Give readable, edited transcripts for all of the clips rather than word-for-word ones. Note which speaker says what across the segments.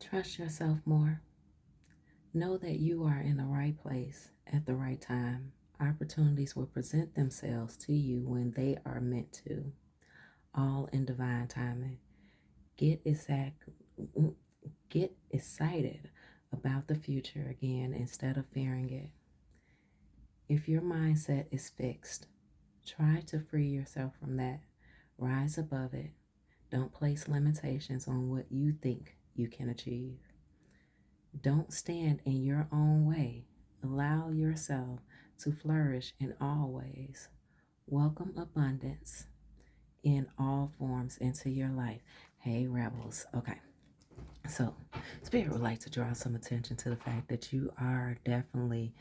Speaker 1: Trust yourself more. Know that you are in the right place at the right time. Opportunities will present themselves to you when they are meant to, all in divine timing. Get exact, get excited about the future again instead of fearing it. If your mindset is fixed, try to free yourself from that. Rise above it. Don't place limitations on what you think you can achieve. Don't stand in your own way. Allow yourself to flourish in all ways. Welcome abundance in all forms into your life. Hey, rebels. Okay, so Spirit would like to draw some attention to the fact that you are definitely,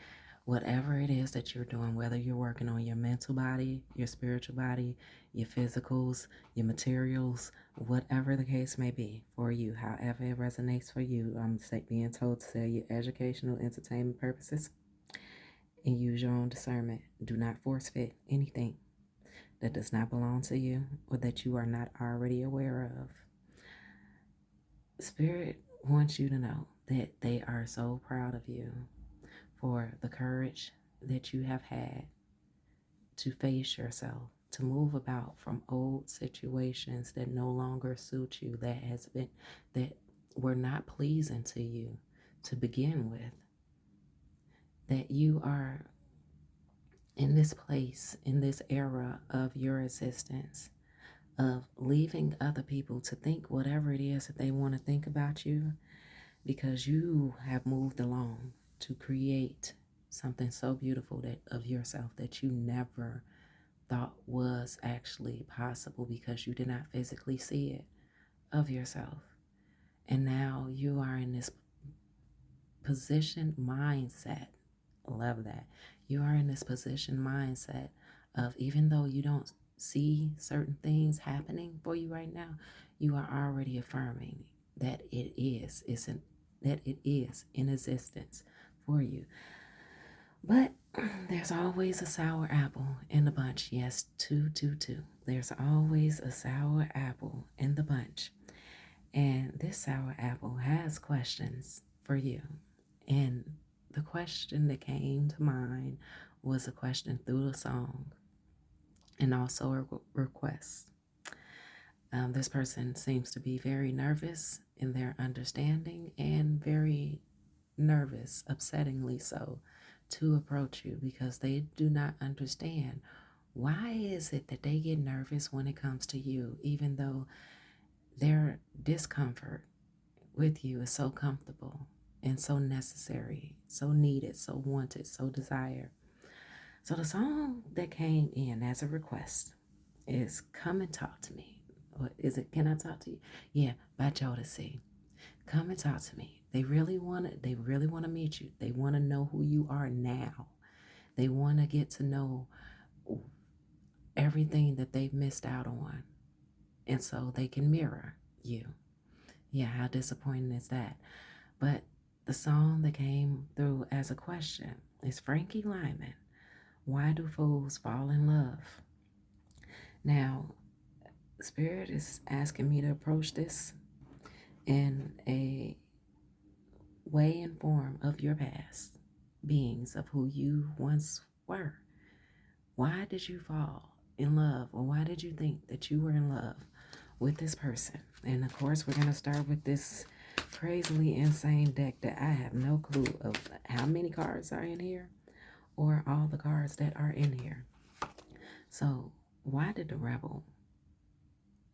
Speaker 1: whatever it is that you're doing, whether you're working on your mental body, your spiritual body, your physicals, your materials, whatever the case may be for you, however it resonates for you, I'm being told to say your educational, entertainment purposes, and use your own discernment. Do not force fit anything that does not belong to you or that you are not already aware of. Spirit wants you to know that they are so proud of you for the courage that you have had to face yourself, to move about from old situations that no longer suit you, that were not pleasing to you to begin with. That you are in this place, in this era of your existence, of leaving other people to think whatever it is that they want to think about you, because you have moved along to create something so beautiful that of yourself that you never thought was actually possible because you did not physically see it of yourself. And now you are in this position mindset. Love that. You are in this position mindset of, even though you don't see certain things happening for you right now, you are already affirming that that it is in existence for you. But there's always a sour apple in the bunch. Yes, two, two, two. There's always a sour apple in the bunch. And this sour apple has questions for you. And the question that came to mind was a question through the song and also a request. This person seems to be very nervous in their understanding and very nervous, upsettingly so, to approach you because they do not understand why is it that they get nervous when it comes to you, even though their discomfort with you is so comfortable and so necessary, so needed, so wanted, so desired. So the song that came in as a request is Come and Talk to Me. Or is it Can I Talk to You? Yeah, by Jodeci. Come and talk to me. They really want to meet you. They want to know who you are now. They want to get to know everything that they've missed out on. And so they can mirror you. Yeah, how disappointing is that? But the song that came through as a question is Frankie Lyman. Why do fools fall in love? Now, Spirit is asking me to approach this in a way and form of your past beings, of who you once were. Why did you fall in love, or why did you think that you were in love with this person? And of course, we're going to start with this crazily insane deck that I have no clue of how many cards are in here or all the cards that are in here. So why did the rebel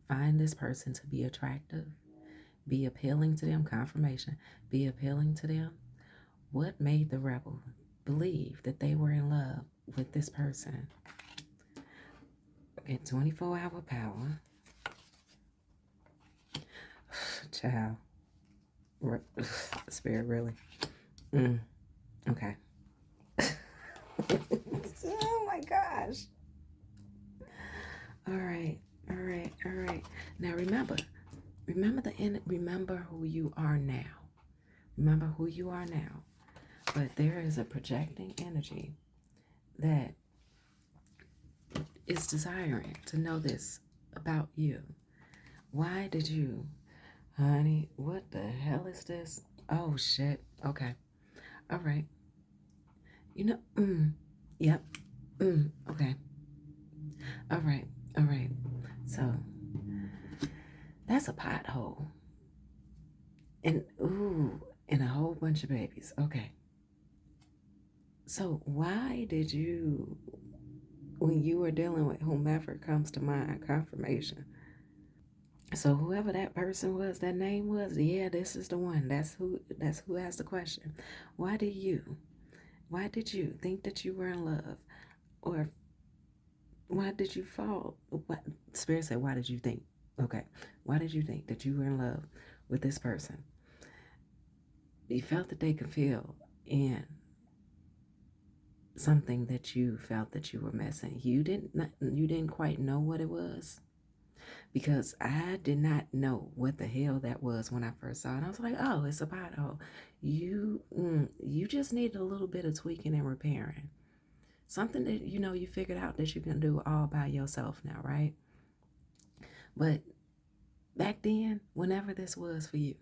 Speaker 1: find this person to be attractive, be appealing to them? Confirmation, be appealing to them. What made the rebel believe that they were in love with this person? Okay, 24-hour power. Child. Spirit, really? Okay. Oh my gosh. All right. Now remember who you are now. Remember who you are now. But there is a projecting energy that is desiring to know this about you. Why did you Honey, what the hell is this? Oh shit. Okay. All right. You know, yep. Okay. All right. All right. So that's a pothole. And ooh, and a whole bunch of babies. Okay. So why did you, when you were dealing with whomever comes to mind, confirmation? So whoever that person was, that name was, yeah, this is the one. That's who asked the question. Why did you? Why did you think that you were in love? Or why did you fall? What Spirit said, why did you think? Okay. Why did you think that you were in love with this person? You felt that they could feel in something that you felt that you were missing. You didn't quite know what it was because I did not know what the hell that was when I first saw it. I was like, oh, it's a pothole. You just need a little bit of tweaking and repairing. Something that you figured out that you can do all by yourself now, right? But back then, whenever this was for you,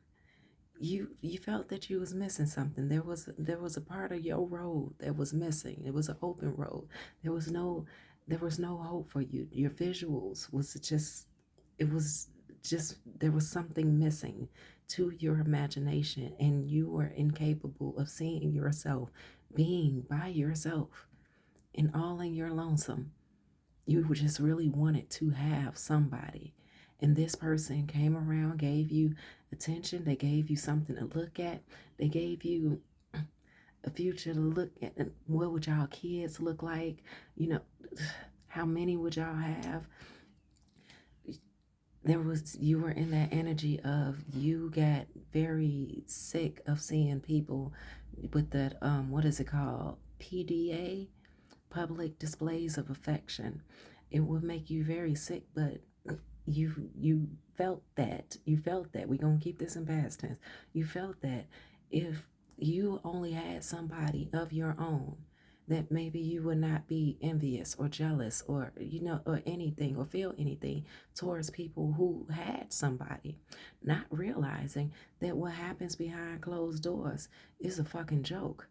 Speaker 1: you felt that you was missing something. There was a part of your road that was missing. It was an open road. There was no there was no hope for you. Your visuals was just it was just there was something missing to your imagination, and you were incapable of seeing yourself being by yourself and all in your lonesome. You just really wanted to have somebody. And this person came around, gave you attention, they gave you something to look at, they gave you a future to look at. And what would y'all kids look like? You know, how many would y'all have? You were in that energy of you got very sick of seeing people with that, what is it called? PDA, public displays of affection. It would make you very sick, but you felt that we're gonna keep this in past tense. You felt that if you only had somebody of your own, that maybe you would not be envious or jealous or or anything or feel anything towards people who had somebody, not realizing that what happens behind closed doors is a fucking joke.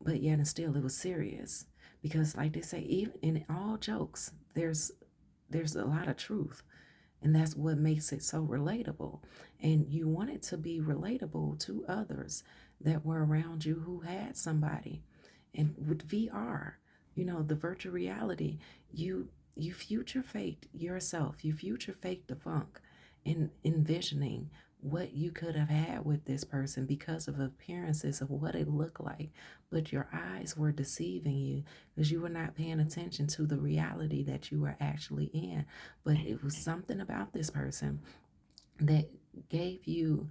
Speaker 1: But yet and still it was serious, because like they say, even in all jokes there's a lot of truth, and that's what makes it so relatable. And you want it to be relatable to others that were around you who had somebody. And with VR, the virtual reality, you future faked yourself, you future faked the funk in envisioning what you could have had with this person because of appearances of what it looked like. But your eyes were deceiving you because you were not paying attention to the reality that you were actually in. But it was something about this person that gave you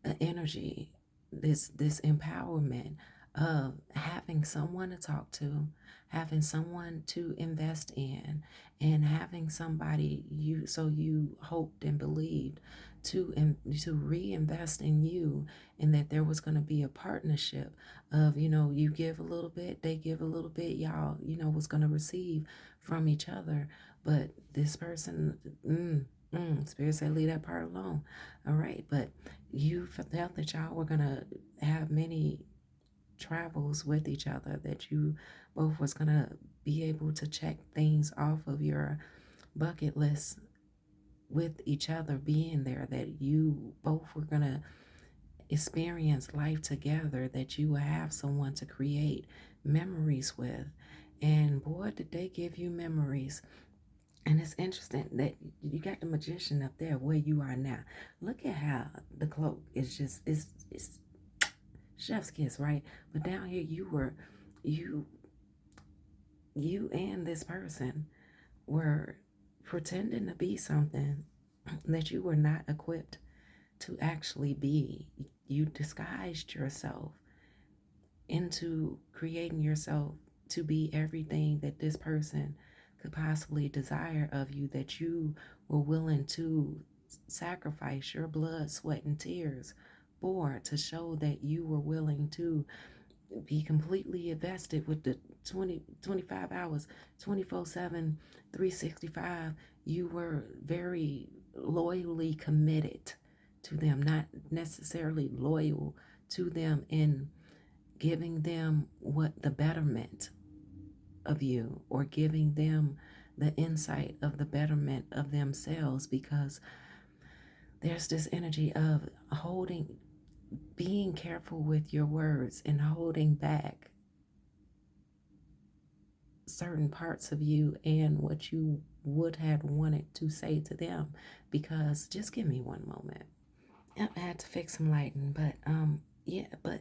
Speaker 1: an energy, this empowerment of having someone to talk to, having someone to invest in, and having somebody you hoped and believed to reinvest in you, and that there was going to be a partnership of you give a little bit, they give a little bit, y'all was going to receive from each other. But this person, Spirit said leave that part alone. All right, but you felt that y'all were gonna have many travels with each other, that you both was gonna be able to check things off of your bucket list with each other being there, that you both were gonna experience life together, that you would have someone to create memories with. And boy, did they give you memories. And it's interesting that you got the magician up there where you are now. Look at how the cloak is just it's chef's kiss, right? But down here you you and this person were pretending to be something that you were not equipped to actually be. You disguised yourself into creating yourself to be everything that this person could possibly desire of you, that you were willing to sacrifice your blood, sweat, and tears for, to show that you were willing to be completely invested with the 25 hours, 24/7, 365. You were very loyally committed to them, not necessarily loyal to them in giving them what the betterment of you, or giving them the insight of the betterment of themselves, because there's this energy of holding, being careful with your words and holding back certain parts of you and what you would have wanted to say to them. Because just give me one moment. Yep, I had to fix some lighting, but yeah, but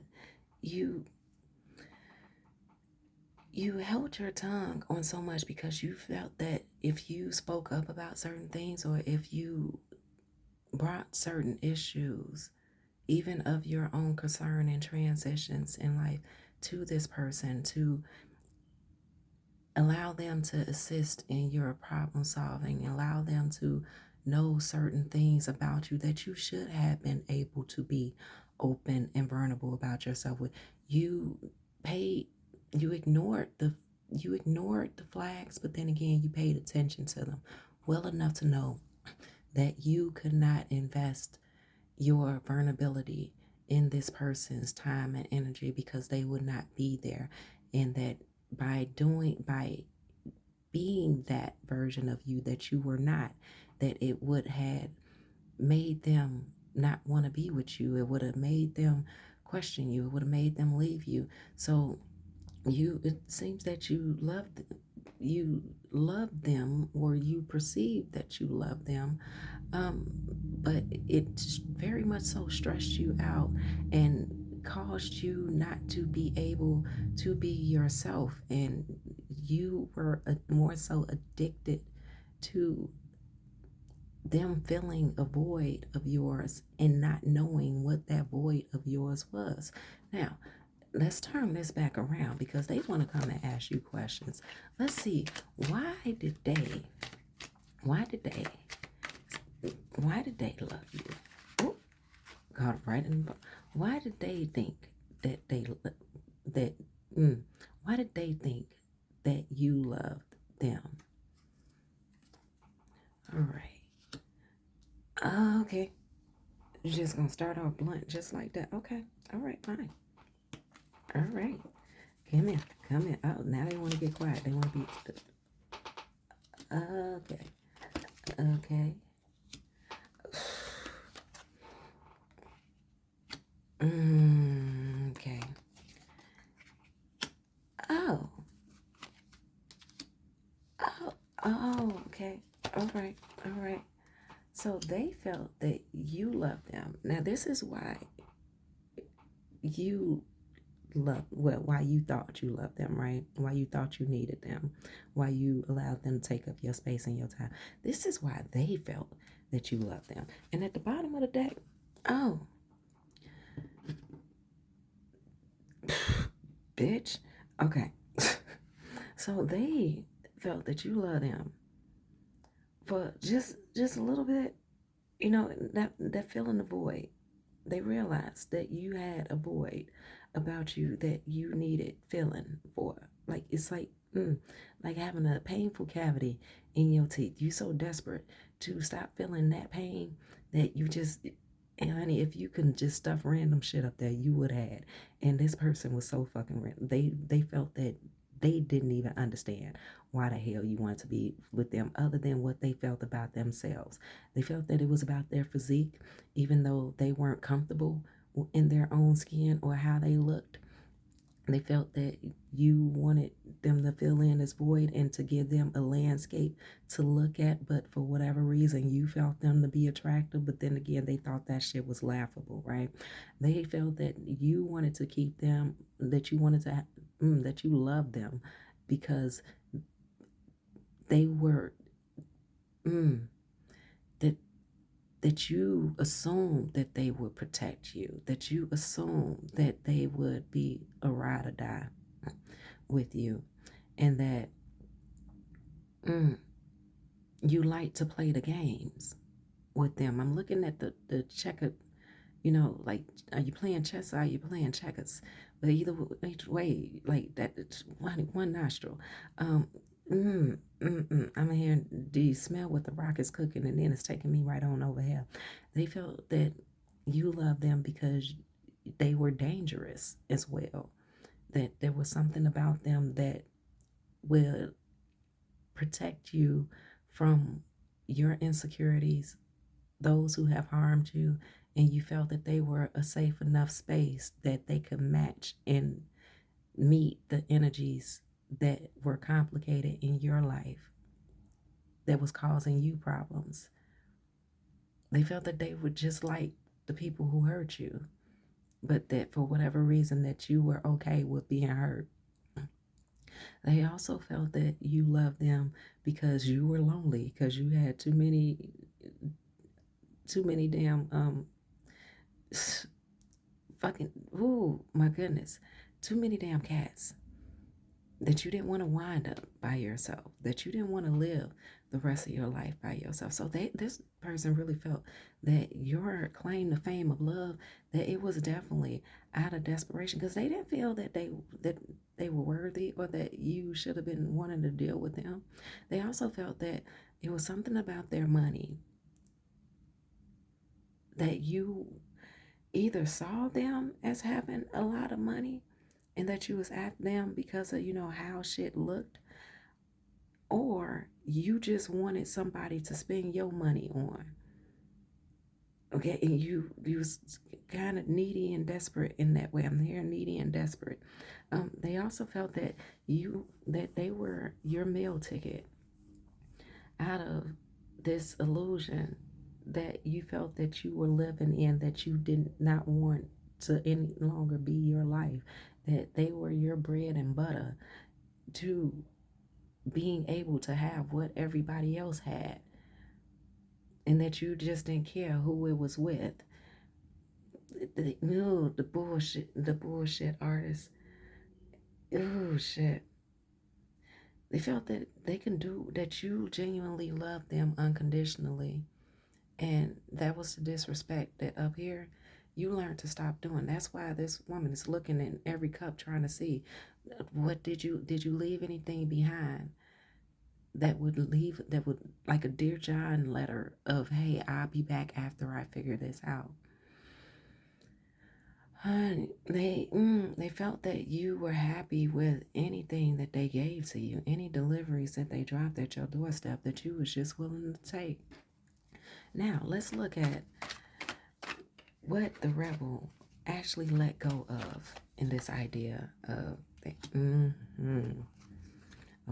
Speaker 1: you you held your tongue on so much because you felt that if you spoke up about certain things, or if you brought certain issues, even of your own concern and transitions in life, to this person, to allow them to assist in your problem solving, allow them to know certain things about you that you should have been able to be open and vulnerable about yourself with. You paid, you ignored the flags, but then again you paid attention to them well enough to know that you could not invest your vulnerability in this person's time and energy, because they would not be there. And that by being that version of you that you were not, that it would have made them not want to be with you. It would have made them question you. It would have made them leave you. So it seems that you loved them, or you perceived that you loved them, um, but it very much so stressed you out and caused you not to be able to be yourself, and you were more so addicted to them filling a void of yours and not knowing what that void of yours was. Now, let's turn this back around, because they want to come and ask you questions. Let's see, why did they why did they why did they love you? Oh, got it right in the why did they think that that why did they think that you loved them? All right. Okay. You're just gonna start off blunt just like that. Okay. All right, fine. All right. Come in. Come in. Oh, now they want to get quiet. They want to be. Okay. Okay. Okay. Oh. Oh. Oh. Okay. All right. All right. So they felt that you loved them. Now this is why you why you thought you loved them, right? Why you thought you needed them, why you allowed them to take up your space and your time. This is why they felt that you loved them. And at the bottom of the deck, oh, bitch. Okay. So they felt that you love them for just a little bit, that filling the void. They realized that you had a void about you that you needed filling for. Like it's like having a painful cavity in your teeth. You so desperate to stop feeling that pain that you just, and honey, if you can just stuff random shit up there, you would have. And this person was so fucking random. They felt that they didn't even understand why the hell you wanted to be with them, other than what they felt about themselves. They felt that it was about their physique, even though they weren't comfortable in their own skin or how they looked. They felt that you wanted them to fill in this void and to give them a landscape to look at, but for whatever reason, you felt them to be attractive, but then again, they thought that shit was laughable, right? They felt that you wanted to keep them, that you wanted to, that you loved them because they were, that that you assumed that they would protect you, that you assumed that they would be a ride or die with you, and that you like to play the games with them. I'm looking at the checker, like, are you playing chess or are you playing checkers? But each way, like that, it's one nostril. I'm hearing, do you smell what the rock is cooking? And then it's taking me right on over here. They felt that You love them because they were dangerous as well. That there was something about them that will protect you from your insecurities, those who have harmed you, and you felt that they were a safe enough space that they could match and meet the energies that were complicated in your life that was causing you problems. They felt that they were just like the people who hurt you, but that for whatever reason that you were okay with being hurt. They also felt that you loved them because you were lonely, because you had too many damn fucking, ooh, my goodness, too many damn cats, that you didn't want to wind up by yourself, that you didn't want to live the rest of your life by yourself. So this person really felt that your claim to fame of love, that it was definitely out of desperation, because they didn't feel that they were worthy, or that you should have been wanting to deal with them. They also felt that it was something about their money, that you either saw them as having a lot of money, and that you was at them because of how shit looked, or you just wanted somebody to spend your money on. Okay, and you was kind of needy and desperate in that way. I'm here needy and desperate. They also felt that they were your meal ticket out of this illusion that you felt that you were living in, that you did not want to any longer be your life, that they were your bread and butter to being able to have what everybody else had, and that you just didn't care who it was with. No, the bullshit artists. Oh shit. They felt that they can do that, you genuinely love them unconditionally. And that was the disrespect that up here you learned to stop doing. That's why this woman is looking in every cup trying to see, what did you leave anything behind that would, like a Dear John letter of, hey, I'll be back after I figure this out. Honey, they felt that you were happy with anything that they gave to you, any deliveries that they dropped at your doorstep, that you was just willing to take. Now let's look at what the rebel actually let go of in this idea of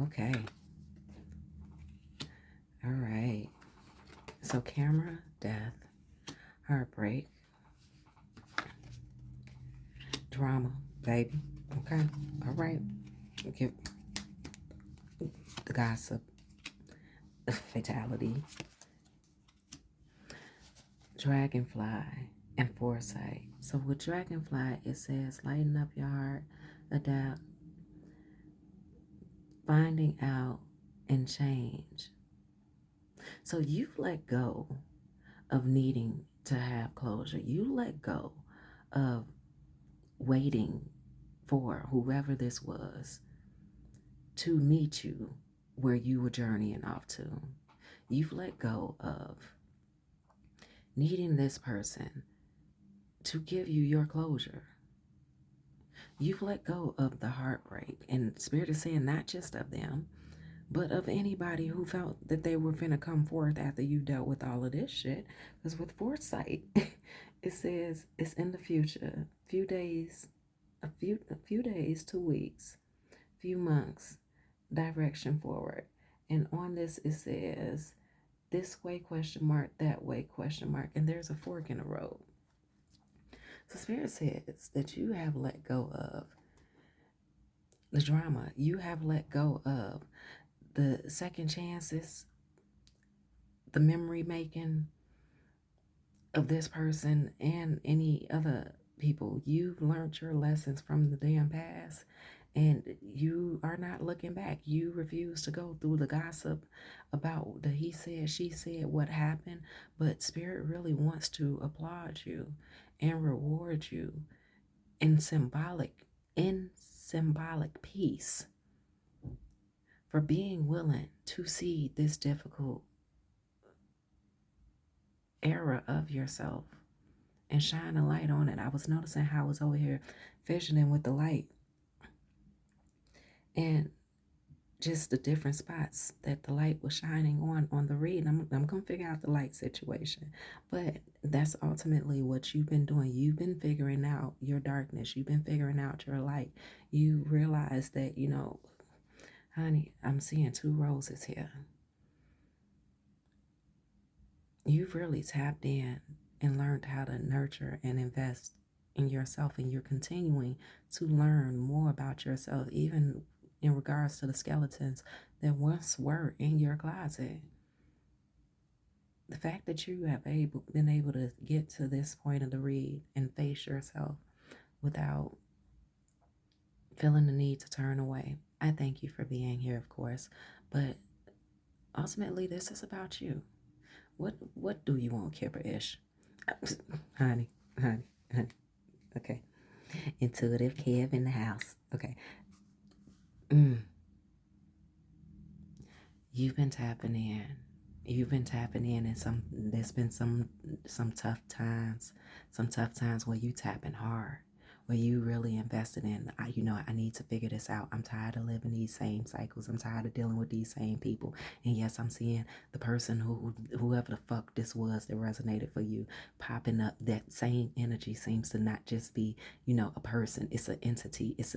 Speaker 1: okay. All right. So camera, death, heartbreak, drama, baby. Okay. All right. Give the gossip, the fatality, dragonfly, and foresight. So with dragonfly, it says lighten up your heart, adapt, finding out, and change. So you've let go of needing to have closure. You let go of waiting for whoever this was to meet you where you were journeying off to. You've let go of needing this person to give you your closure. You've let go of the heartbreak. And Spirit is saying not just of them, but of anybody who felt that they were finna come forth after you dealt with all of this shit. Because with foresight, it says it's in the future, few days, a few days, 2 weeks, few months, direction forward. And on this it says this way question mark, that way question mark, and there's a fork in the road. So Spirit says that you have let go of the drama. You have let go of the second chances, the memory making of this person and any other people. You've learned your lessons from the damn past, and you are not looking back. You refuse to go through the gossip about the he said, she said, what happened. But Spirit really wants to applaud you and reward you in symbolic peace for being willing to see this difficult era of yourself and shine a light on it. I was noticing how I was over here fidgeting with the light and just the different spots that the light was shining on the reed. I'm gonna figure out the light situation, but that's ultimately what you've been doing. You've been figuring out your darkness. You've been figuring out your light. You realize that, honey, I'm seeing two roses here. You've really tapped in and learned how to nurture and invest in yourself, and you're continuing to learn more about yourself, even in regards to the skeletons that once were in your closet. The fact that you have been able to get to this point of the read and face yourself without feeling the need to turn away. I thank you for being here, of course, but ultimately this is about you. What do you want, Kipper-ish? honey, honey, honey. Okay. Intuitive Kev in the house. Okay. You've been tapping in. You've been tapping in, and there's been some tough times, where you tapping hard, where you really invested in. I need to figure this out. I'm tired of living these same cycles. I'm tired of dealing with these same people. And yes, I'm seeing the person whoever the fuck this was that resonated for you popping up. That same energy seems to not just be a person. It's an entity. It's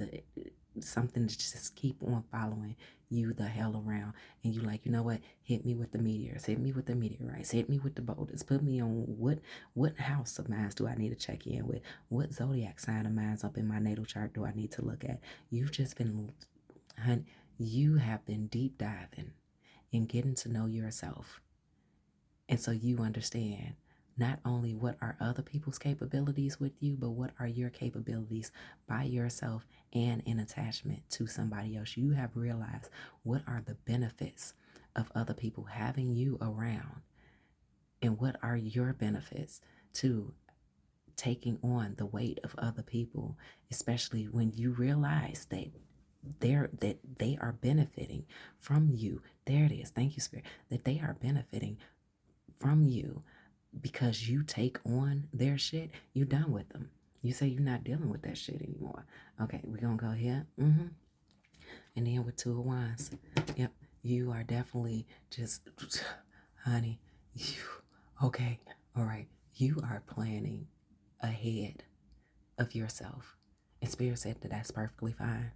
Speaker 1: something to just keep on following you the hell around. And you like, you know what? Hit me with the meteors, hit me with the meteorites, hit me with the boulders, put me on what house of mine do I need to check in with? What zodiac sign of mine's up in my natal chart do I need to look at? You've just been, honey, you have been deep diving and getting to know yourself. And so you understand not only what are other people's capabilities with you, but what are your capabilities by yourself and in attachment to somebody else. You have realized what are the benefits of other people having you around, and what are your benefits to taking on the weight of other people, especially when you realize that they are benefiting from you. There it is. Thank you, Spirit. That they are benefiting from you because you take on their shit. You done with them. You say you're not dealing with that shit anymore. Okay, we're gonna go here. And then with Two of Wands. Yep, you are definitely just honey, okay, all right. You are planning ahead of yourself. And Spirit said that that's perfectly fine.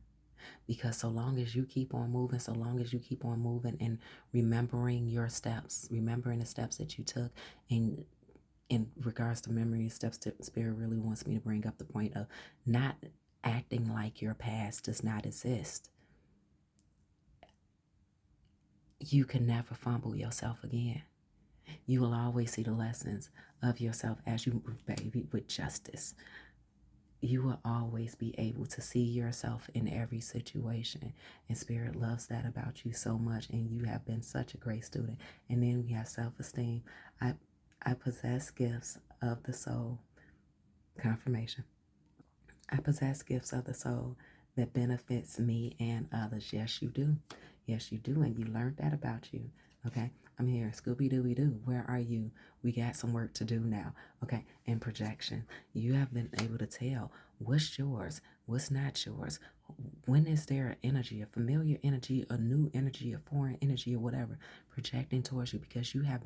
Speaker 1: Because so long as you keep on moving and remembering your steps, remembering the steps that you took, and in regards to memory steps, Spirit really wants me to bring up the point of not acting like your past does not exist. You can never fumble yourself again. You will always see the lessons of yourself as you move, baby, with justice. You will always be able to see yourself in every situation. And Spirit loves that about you so much. And you have been such a great student. And then we have self-esteem. I possess gifts of the soul. Confirmation. I possess gifts of the soul that benefits me and others. Yes, you do. Yes, you do. And you learned that about you. Okay. I'm here. Scooby-Dooby-Doo. Where are you? We got some work to do now. Okay. And projection. You have been able to tell what's yours, what's not yours. When is there energy, a familiar energy, a new energy, a foreign energy, or whatever, projecting towards you, because you have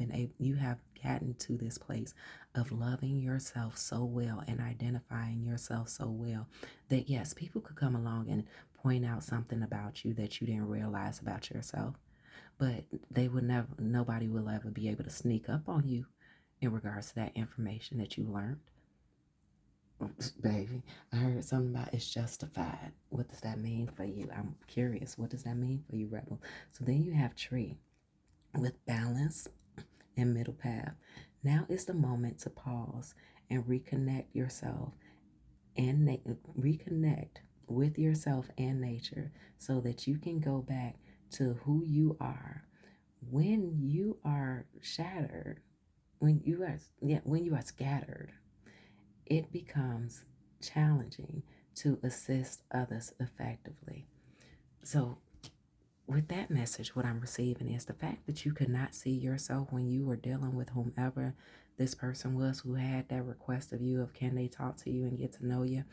Speaker 1: gotten to this place of loving yourself so well and identifying yourself so well that yes, people could come along and point out something about you that you didn't realize about yourself, but nobody will ever be able to sneak up on you in regards to that information that you learned. Baby, I heard something about it's justified. What does that mean for you? I'm curious. What does that mean for you, Rebel? So then you have Tree with balance and middle path. Now is the moment to pause and reconnect yourself and reconnect with yourself and nature so that you can go back to who you are when you are shattered, when you are scattered. It becomes challenging to assist others effectively. So, with that message, what I'm receiving is the fact that you could not see yourself when you were dealing with whomever this person was who had that request of you of can they talk to you and get to know you,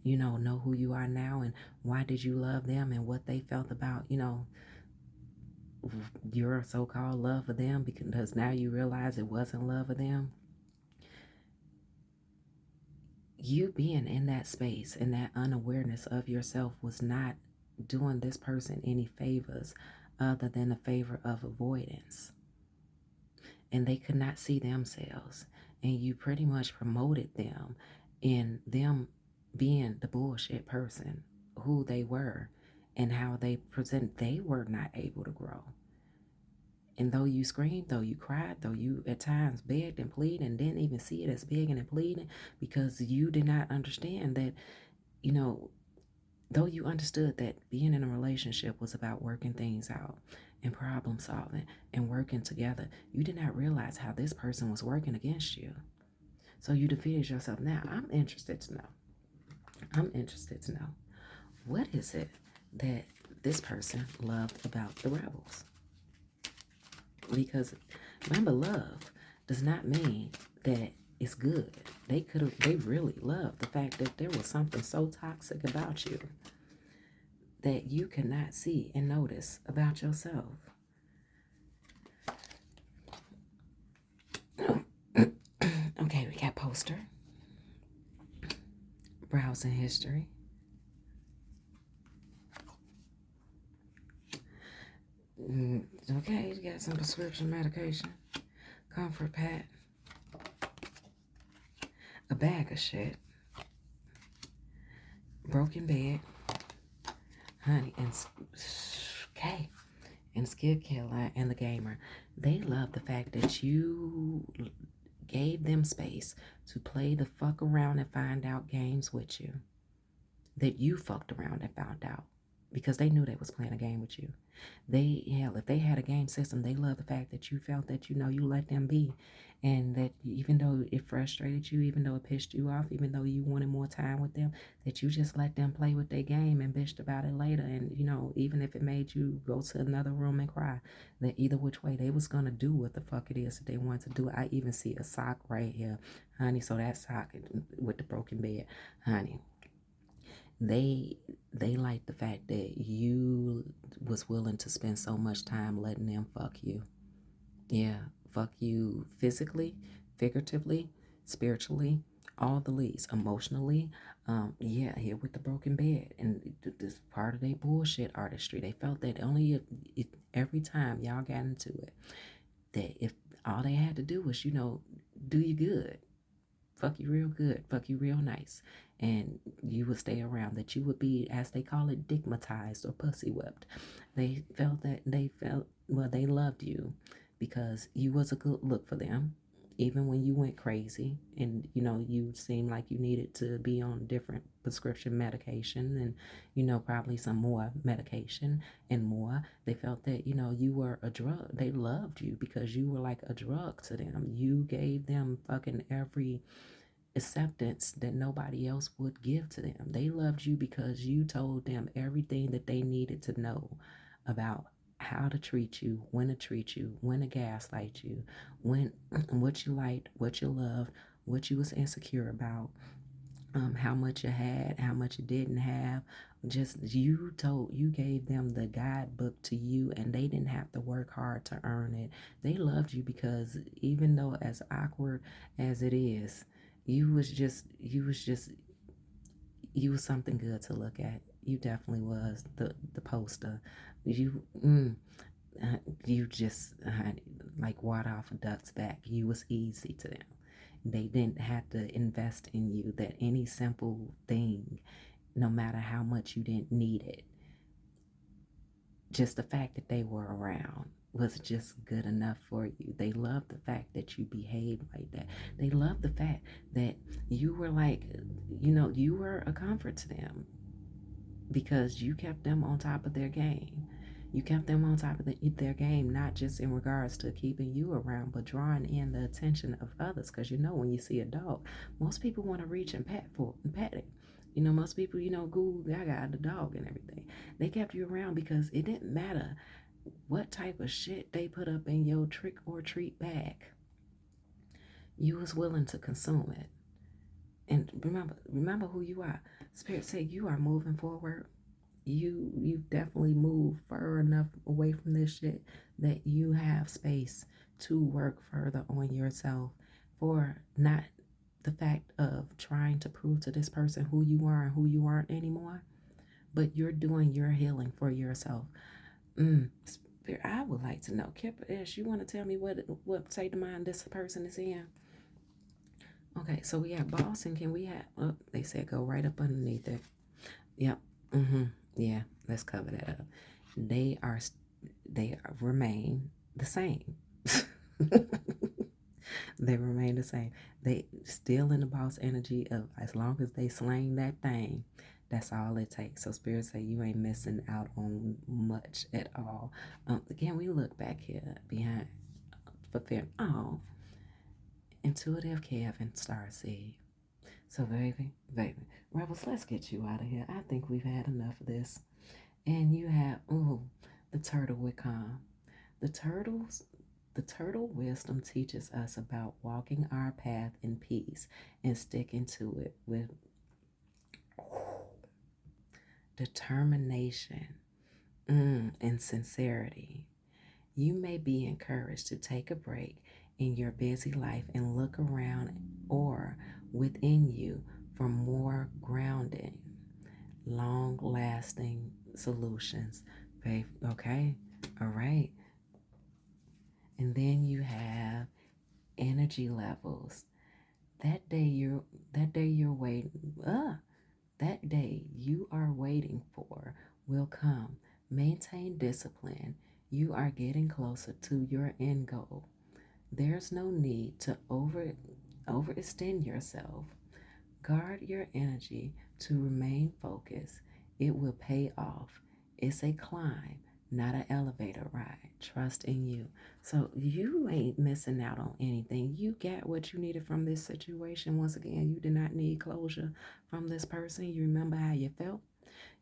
Speaker 1: know who you are now and why did you love them and what they felt about, your so-called love for them, because now you realize it wasn't love for them. You being in that space and that unawareness of yourself was not doing this person any favors other than a favor of avoidance. And they could not see themselves. And you pretty much promoted them in them being the bullshit person who they were and how they present. They were not able to grow. And though you screamed, though you cried, though you at times begged and pleaded and didn't even see it as begging and pleading because you did not understand that, though you understood that being in a relationship was about working things out and problem solving and working together, you did not realize how this person was working against you. So you defeated yourself. Now, I'm interested to know what is it that this person loved about the rebels? Because remember, love does not mean that it's good. They really loved the fact that there was something so toxic about you that you cannot see and notice about yourself. Okay, we got poster, browsing history, okay, you got some prescription medication, comfort pad, a bag of shit, broken bed, honey, and okay, and Skid Killer and the Gamer. They love the fact that you gave them space to play the fuck around and find out games with you. That you fucked around and found out. Because they knew they was playing a game with you. If they had a game system, they love the fact that you felt that, you let them be. And that even though it frustrated you, even though it pissed you off, even though you wanted more time with them, that you just let them play with their game and bitched about it later. And, even if it made you go to another room and cry, that either which way they was going to do what the fuck it is that they want to do. I even see a sock right here, honey. So that sock with the broken bed, honey. They like the fact that you was willing to spend so much time letting them fuck you. Yeah, fuck you physically, figuratively, spiritually, all the leads, emotionally. Here with the broken bed. And this part of their bullshit artistry. They felt that only if every time y'all got into it, that if all they had to do was, do you good, fuck you real good, fuck you real nice, and you would stay around, that you would be, as they call it, digmatized or pussy whipped. They loved you because you was a good look for them, even when you went crazy and, you seemed like you needed to be on different prescription medication and, probably some more medication and more. They felt that, you were a drug. They loved you because you were like a drug to them. You gave them fucking every acceptance that nobody else would give to them. They loved you because you told them everything that they needed to know about how to treat you, when to gaslight you, when what you liked, what you loved, what you was insecure about, how much you had, how much you didn't have. Just you gave them the guidebook to you, and they didn't have to work hard to earn it. They loved you because even though as awkward as it is, you was something good to look at. You definitely was the poster. You just like water off a duck's back. You was easy to them. They didn't have to invest in you. That any simple thing, no matter how much you didn't need it, just the fact that they were around was just good enough for you. They loved the fact that you behaved like that. They loved the fact that you were like, you were a comfort to them because you kept them on top of their game. You kept them on top of their game, not just in regards to keeping you around, but drawing in the attention of others. Because when you see a dog, most people want to reach and pet it. Most people, goo gaga the dog and everything. They kept you around because it didn't matter what type of shit they put up in your trick or treat bag. You was willing to consume it. And remember who you are. Spirit said you are moving forward. You've definitely moved far enough away from this shit that you have space to work further on yourself for not the fact of trying to prove to this person who you are and who you aren't anymore, but you're doing your healing for yourself. Spirit, I would like to know, Kipper, you want to tell me what state of mind this person is in? Okay, so we have Boston. Can we have? Oh, they said go right up underneath it. Yep. Yeah. Let's cover that up. They are. Remain the same. They remain the same. They still in the boss energy of as long as they slang that thing, that's all it takes. So Spirit say you ain't missing out on much at all. Again, we look back here behind for fear. Oh, intuitive Kevin Starseed. So baby, Rebels, let's get you out of here. I think we've had enough of this. And you have the turtle with calm. The turtles the turtle wisdom teaches us about walking our path in peace and sticking to it with determination and sincerity. You may be encouraged to take a break in your busy life and look around or within you for more grounding, long lasting solutions. Babe, okay? All right. And then you have energy levels. That day you're waiting. That day you are waiting for will come. Maintain discipline. You are getting closer to your end goal. There's no need to overextend yourself. Guard your energy to remain focused. It will pay off. It's a climb, not an elevator ride. Trust in you. So you ain't missing out on anything. You got what you needed from this situation. Once again, you did not need closure from this person. You remember how you felt.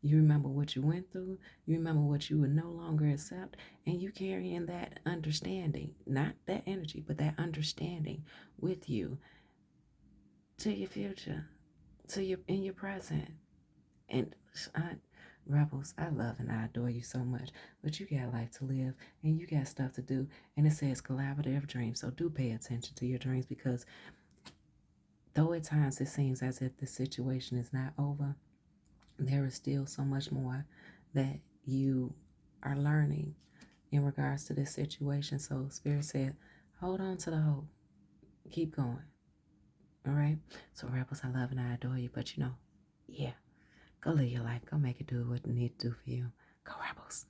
Speaker 1: You remember what you went through. You remember what you would no longer accept. And you carrying that understanding, not that energy, but that understanding with you to your future, to your in your present. And Rebels, I love and I adore you so much, but you got life to live and you got stuff to do. And it says collaborative dreams, so do pay attention to your dreams because though at times it seems as if the situation is not over, there is still so much more that you are learning in regards to this situation. So Spirit said, hold on to the hope, keep going. All right. So Rebels, I love and I adore you, but yeah. Go live your life. Go make it do what it needs to do for you. Go Rebels.